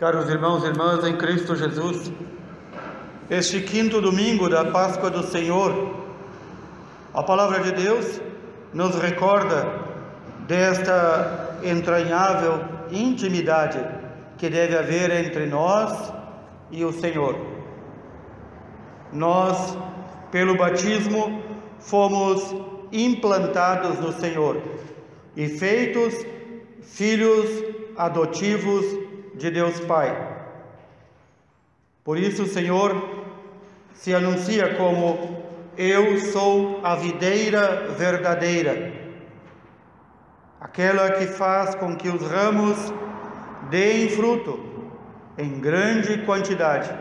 Caros irmãos e irmãs em Cristo Jesus, este quinto domingo da Páscoa do Senhor, a palavra de Deus nos recorda desta entranhável intimidade que deve haver entre nós e o Senhor. Nós, pelo batismo, fomos implantados no Senhor e feitos filhos adotivos de Deus Pai. Por isso o Senhor se anuncia como: eu sou a videira verdadeira, aquela que faz com que os ramos deem fruto em grande quantidade.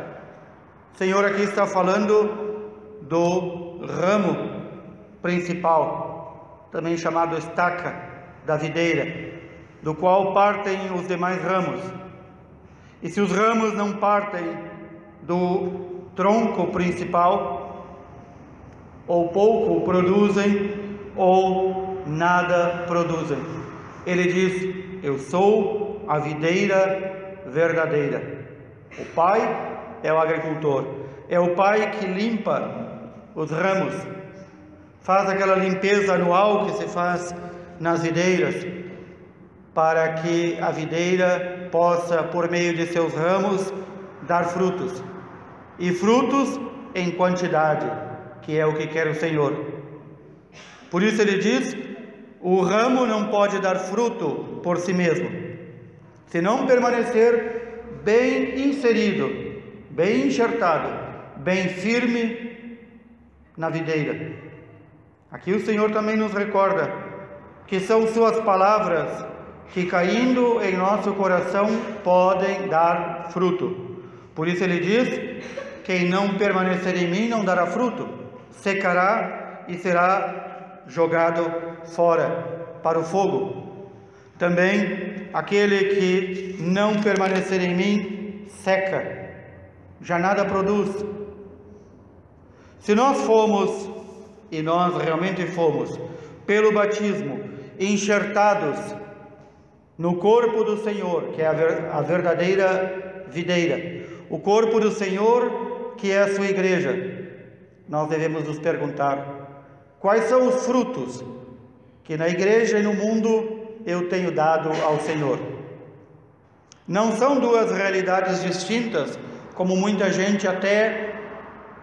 O Senhor aqui está falando do ramo principal, também chamado estaca da videira, do qual partem os demais ramos. E se os ramos não partem do tronco principal, ou pouco produzem, ou nada produzem. Ele diz: eu sou a videira verdadeira. O Pai é o agricultor, é o Pai que limpa os ramos, faz aquela limpeza anual que se faz nas videiras, para que a videira possa, por meio de seus ramos, dar frutos, e frutos em quantidade, que é o que quer o Senhor. Por isso ele diz: o ramo não pode dar fruto por si mesmo, se não permanecer bem inserido, bem enxertado, bem firme na videira. Aqui o Senhor também nos recorda que são suas palavras que, caindo em nosso coração, podem dar fruto. Por isso ele diz: quem não permanecer em mim não dará fruto, secará e será jogado fora para o fogo. Também aquele que não permanecer em mim seca, já nada produz. Se nós fomos, e nós realmente fomos, pelo batismo, enxertados no corpo do Senhor, que é a verdadeira videira, o corpo do Senhor, que é a sua igreja, nós devemos nos perguntar: quais são os frutos que na igreja e no mundo eu tenho dado ao Senhor? Não são duas realidades distintas, como muita gente até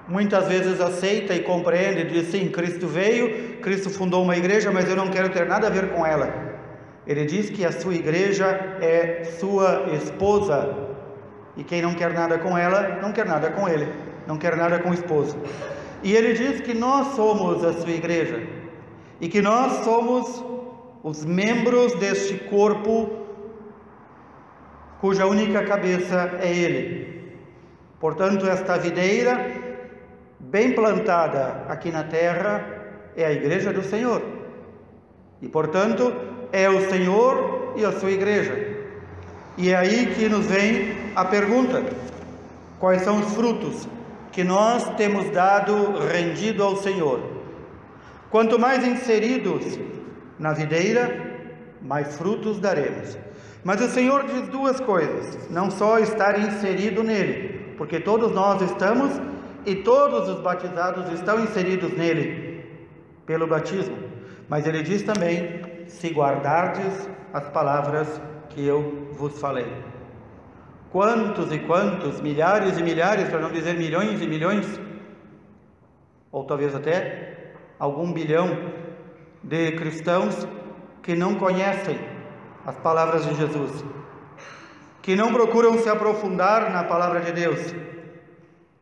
muitas vezes aceita e compreende, diz: sim, Cristo veio, Cristo fundou uma igreja, mas eu não quero ter nada a ver com ela. Ele diz que a sua igreja é sua esposa, e quem não quer nada com ela, não quer nada com ele, não quer nada com o esposo. E ele diz que nós somos a sua igreja, e que nós somos os membros deste corpo, cuja única cabeça é ele. Portanto, esta videira, bem plantada aqui na terra, é a igreja do Senhor. E, portanto, é o Senhor e a sua igreja. E é aí que nos vem a pergunta: quais são os frutos que nós temos dado rendido ao Senhor? Quanto mais inseridos na videira, mais frutos daremos. Mas o Senhor diz duas coisas: não só estar inserido nele, porque todos nós estamos, e todos os batizados estão inseridos nele pelo batismo, mas ele diz também: se guardardes as palavras que eu vos falei. Quantos e quantos, milhares e milhares, para não dizer milhões e milhões, ou talvez até algum bilhão de cristãos que não conhecem as palavras de Jesus, que não procuram se aprofundar na palavra de Deus.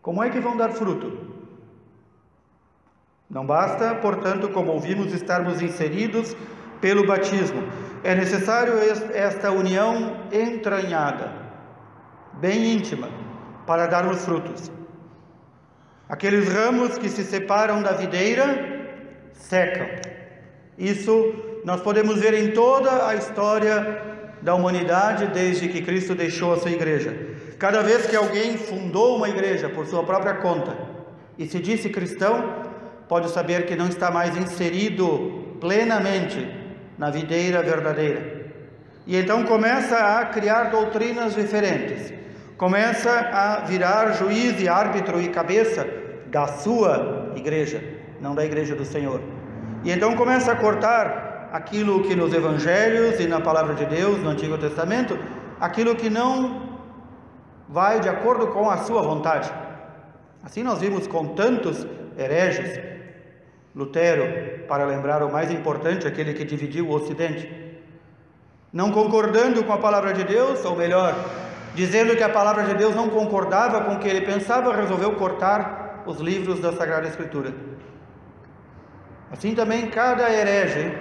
Como é que vão dar fruto? Não basta, portanto, como ouvimos, estarmos inseridos pelo batismo. É necessário esta união entranhada, bem íntima, para darmos frutos. Aqueles ramos que se separam da videira secam. Isso nós podemos ver em toda a história da humanidade, desde que Cristo deixou a sua igreja. Cada vez que alguém fundou uma igreja por sua própria conta e se disse cristão, pode saber que não está mais inserido plenamente na videira verdadeira. E então começa a criar doutrinas diferentes. começa a virar juiz e árbitro e cabeça da sua igreja, não da igreja do Senhor. E então começa a cortar aquilo que nos evangelhos e na palavra de Deus, no Antigo Testamento, aquilo que não vai de acordo com a sua vontade. Assim nós vimos com tantos hereges. Lutero, para lembrar o mais importante, aquele que dividiu o Ocidente, não concordando com a palavra de Deus, ou melhor, dizendo que a palavra de Deus não concordava com o que ele pensava, resolveu cortar os livros da Sagrada Escritura. Assim também cada herege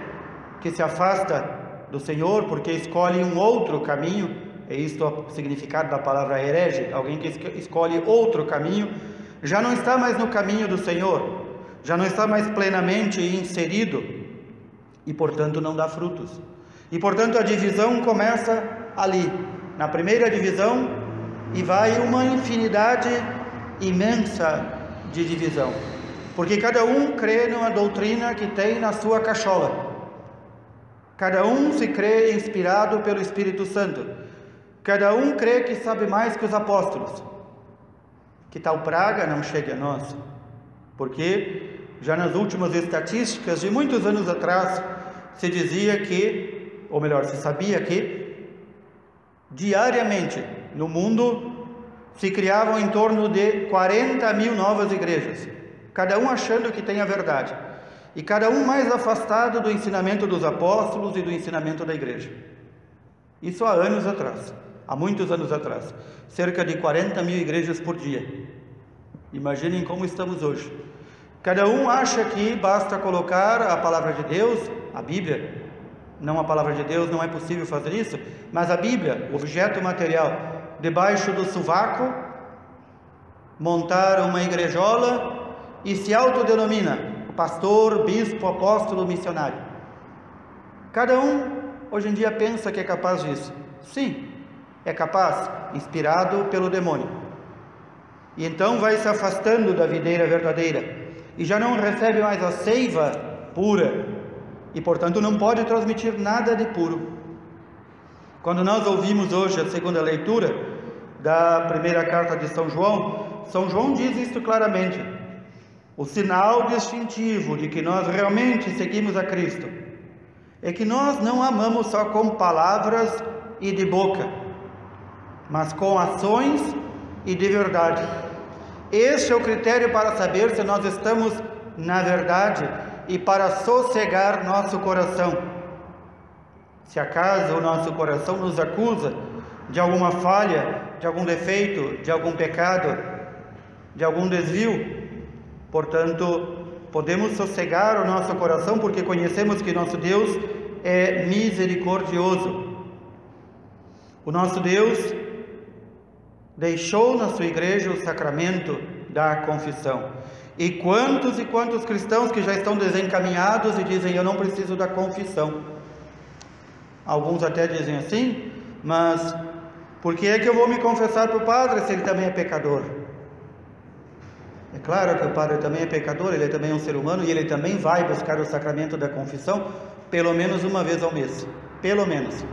que se afasta do Senhor porque escolhe um outro caminho, é isto o significado da palavra herege, alguém que escolhe outro caminho, já não está mais no caminho do Senhor, já não está mais plenamente inserido e portanto não dá frutos. E portanto a divisão começa ali, na primeira divisão, e vai uma infinidade imensa de divisão, porque cada um crê numa doutrina que tem na sua cachola, cada um se crê inspirado pelo Espírito Santo, cada um crê que sabe mais que os apóstolos. Que tal praga não chegue a nós, porque já nas últimas estatísticas de muitos anos atrás se dizia que, ou melhor, se sabia que diariamente no mundo se criavam em torno de 40 mil novas igrejas, cada um achando que tem a verdade, e cada um mais afastado do ensinamento dos apóstolos e do ensinamento da igreja. Isso há anos atrás, há muitos anos atrás, cerca de 40 mil igrejas por dia. Imaginem como estamos hoje. Cada um acha que basta colocar a palavra de Deus, a Bíblia, não a palavra de Deus, não é possível fazer isso, mas a Bíblia, objeto material, debaixo do sovaco, montar uma igrejola e se autodenomina pastor, bispo, apóstolo, missionário. Cada um hoje em dia pensa que é capaz disso. Sim, é capaz, inspirado pelo demônio. E então vai se afastando da videira verdadeira e já não recebe mais a seiva pura e portanto não pode transmitir nada de puro. Quando nós ouvimos hoje a segunda leitura da primeira carta de São João diz isto claramente: o sinal distintivo de que nós realmente seguimos a Cristo é que nós não amamos só com palavras e de boca, mas com ações e de verdade. Este é o critério para saber se nós estamos na verdade e para sossegar nosso coração. Se acaso o nosso coração nos acusa de alguma falha, de algum defeito, de algum pecado, de algum desvio, portanto, podemos sossegar o nosso coração porque conhecemos que nosso Deus é misericordioso. O nosso Deus deixou na sua igreja o sacramento da confissão. E quantos cristãos que já estão desencaminhados e dizem: eu não preciso da confissão. Alguns até dizem assim: mas por que é que eu vou me confessar para o padre se ele também é pecador? É claro que o padre também é pecador, ele também é um ser humano e ele também vai buscar o sacramento da confissão pelo menos uma vez ao mês, pelo menos.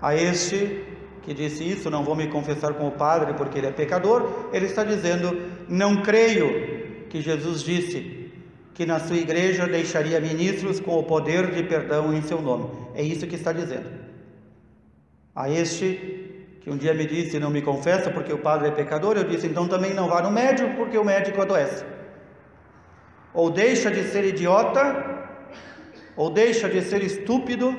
A este que disse isso, não vou me confessar com o padre porque ele é pecador, ele está dizendo: não creio que Jesus disse que na sua igreja deixaria ministros com o poder de perdão em seu nome. É isso que está dizendo. A este que um dia me disse: não me confessa porque o padre é pecador, eu disse: então também não vá no médico porque o médico adoece. Ou deixa de ser idiota, ou deixa de ser estúpido,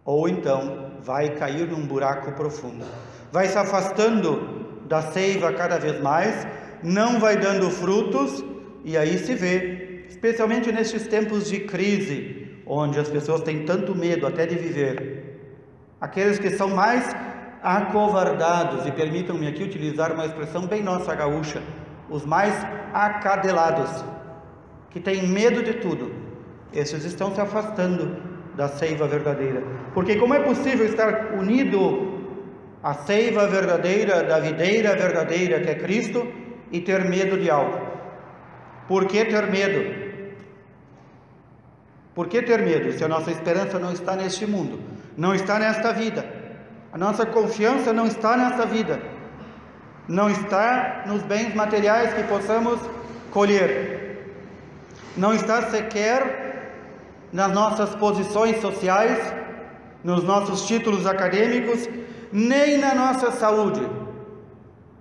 ou então vai cair num buraco profundo, vai se afastando da seiva cada vez mais, não vai dando frutos, e aí se vê, especialmente nestes tempos de crise, onde as pessoas têm tanto medo até de viver, aqueles que são mais acovardados, e permitam-me aqui utilizar uma expressão bem nossa gaúcha, os mais acadelados, que têm medo de tudo, esses estão se afastando da seiva verdadeira, porque como é possível estar unido à seiva verdadeira, da videira verdadeira que é Cristo, e ter medo de algo? Por que ter medo? Por que ter medo se a nossa esperança não está neste mundo, não está nesta vida? A nossa confiança não está nessa vida, não está nos bens materiais que possamos colher, não está sequer nas nossas posições sociais, nos nossos títulos acadêmicos, nem na nossa saúde.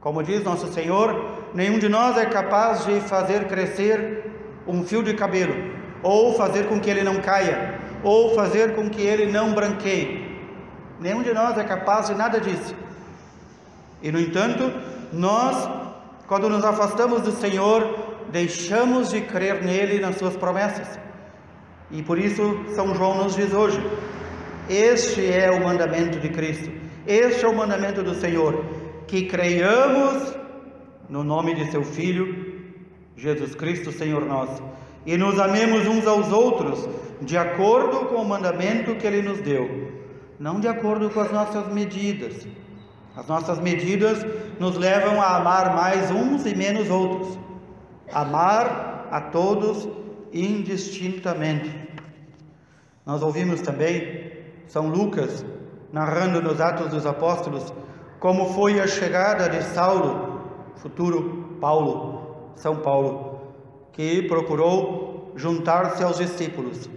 Como diz nosso Senhor, nenhum de nós é capaz de fazer crescer um fio de cabelo, ou fazer com que ele não caia, ou fazer com que ele não branqueie. Nenhum de nós é capaz de nada disso. E no entanto, nós, quando nos afastamos do Senhor, deixamos de crer nele e nas suas promessas. E por isso São João nos diz hoje: este é o mandamento de Cristo, este é o mandamento do Senhor, que creiamos no nome de seu Filho, Jesus Cristo, Senhor nosso, e nos amemos uns aos outros, de acordo com o mandamento que Ele nos deu, não de acordo com as nossas medidas. As nossas medidas nos levam a amar mais uns e menos outros, amar a todos indistintamente. Nós ouvimos também São Lucas narrando nos Atos dos Apóstolos como foi a chegada de Saulo, futuro Paulo, São Paulo, que procurou juntar-se aos discípulos.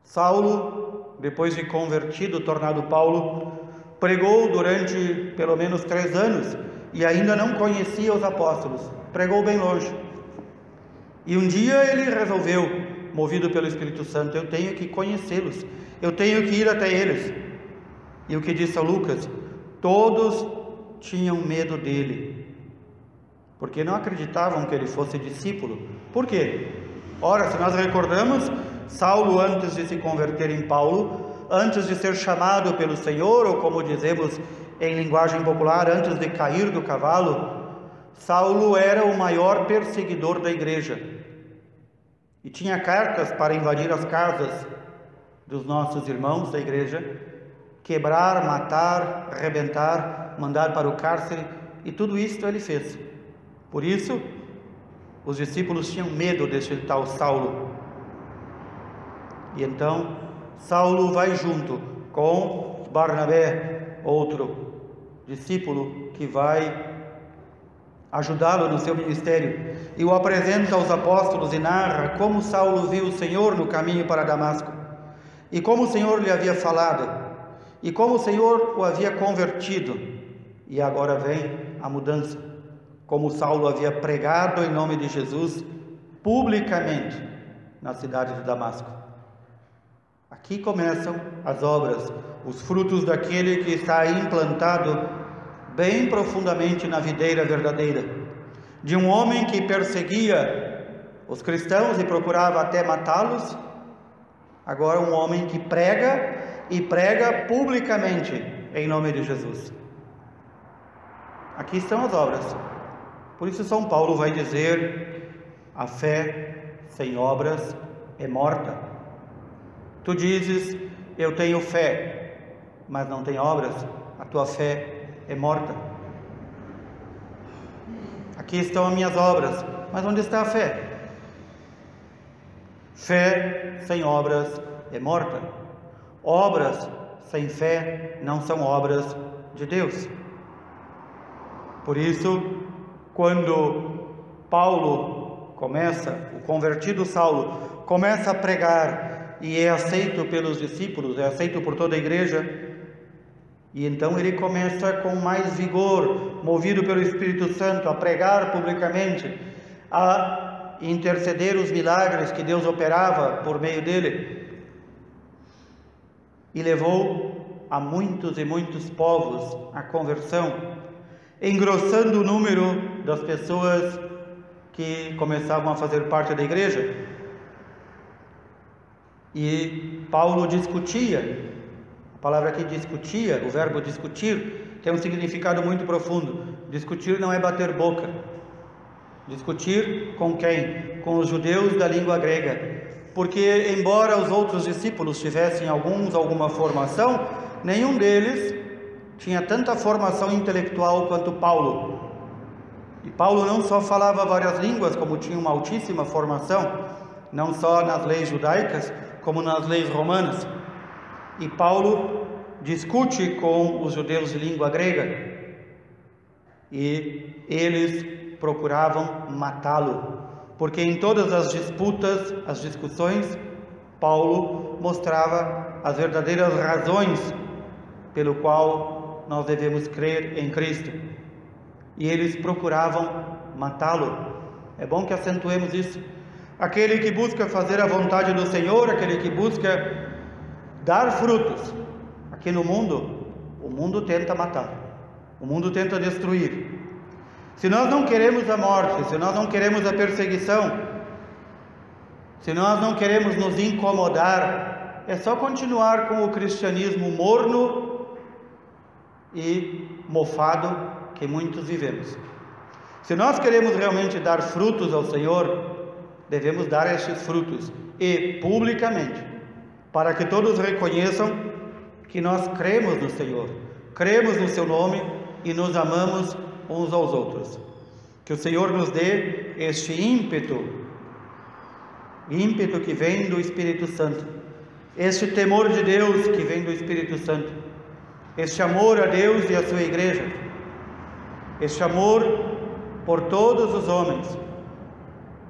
Saulo, depois de convertido, tornado Paulo, pregou durante pelo menos 3 anos e ainda não conhecia os apóstolos, pregou bem longe. E um dia ele resolveu, movido pelo Espírito Santo: eu tenho que conhecê-los, eu tenho que ir até eles. E o que diz São Lucas? Todos tinham medo dele, porque não acreditavam que ele fosse discípulo. Por quê? Ora, se nós recordamos, Saulo, antes de se converter em Paulo, antes de ser chamado pelo Senhor, ou como dizemos em linguagem popular, antes de cair do cavalo, Saulo era o maior perseguidor da igreja e tinha cartas para invadir as casas dos nossos irmãos da igreja, quebrar, matar, arrebentar, mandar para o cárcere, e tudo isso ele fez. Por isso, os discípulos tinham medo desse tal Saulo. E então, Saulo vai junto com Barnabé, outro discípulo que vai ajudá-lo no seu ministério, e o apresenta aos apóstolos e narra como Saulo viu o Senhor no caminho para Damasco, e como o Senhor lhe havia falado, e como o Senhor o havia convertido. E agora vem a mudança, como Saulo havia pregado em nome de Jesus publicamente na cidade de Damasco. Aqui começam as obras, os frutos daquele que está implantado bem profundamente na videira verdadeira, de um homem que perseguia os cristãos e procurava até matá-los, agora um homem que prega, e prega publicamente em nome de Jesus. Aqui estão as obras. Por isso São Paulo vai dizer: a fé sem obras é morta. Tu dizes: eu tenho fé, mas não tem obras, a tua fé é morta. Aqui estão as minhas obras, mas onde está a fé? Fé sem obras é morta. Obras sem fé não são obras de Deus. Por isso, quando Paulo começa, o convertido Saulo, começa a pregar e é aceito pelos discípulos, é aceito por toda a igreja, e então ele começa com mais vigor, movido pelo Espírito Santo, a pregar publicamente, a interceder os milagres que Deus operava por meio dele, e levou a muitos e muitos povos à conversão, engrossando o número das pessoas que começavam a fazer parte da igreja. E Paulo discutia, a palavra aqui discutia, o verbo discutir, tem um significado muito profundo. Discutir não é bater boca. Discutir com quem? Com os judeus da língua grega. Porque, embora os outros discípulos tivessem alguma formação, nenhum deles tinha tanta formação intelectual quanto Paulo. E Paulo não só falava várias línguas, como tinha uma altíssima formação, não só nas leis judaicas, como nas leis romanas. E Paulo discute com os judeus de língua grega e eles procuravam matá-lo, porque em todas as disputas, as discussões, Paulo mostrava as verdadeiras razões pelo qual nós devemos crer em Cristo, e eles procuravam matá-lo. É bom que acentuemos isso. Aquele que busca fazer a vontade do Senhor, aquele que busca dar frutos, aqui no mundo, o mundo tenta matar, o mundo tenta destruir. Se nós não queremos a morte, se nós não queremos a perseguição, se nós não queremos nos incomodar, é só continuar com o cristianismo morno e mofado que muitos vivemos. Se nós queremos realmente dar frutos ao Senhor, devemos dar estes frutos, e publicamente, para que todos reconheçam que nós cremos no Senhor, cremos no seu nome e nos amamos uns aos outros. Que o Senhor nos dê este ímpeto que vem do Espírito Santo, este temor de Deus que vem do Espírito Santo, este amor a Deus e a sua igreja, este amor por todos os homens,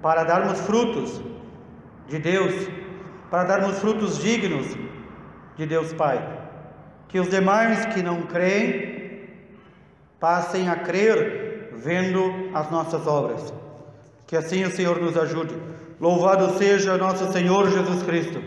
para darmos frutos de Deus, para darmos frutos dignos de Deus Pai. Que os demais que não creem passem a crer vendo as nossas obras. Que assim o Senhor nos ajude. Louvado seja nosso Senhor Jesus Cristo.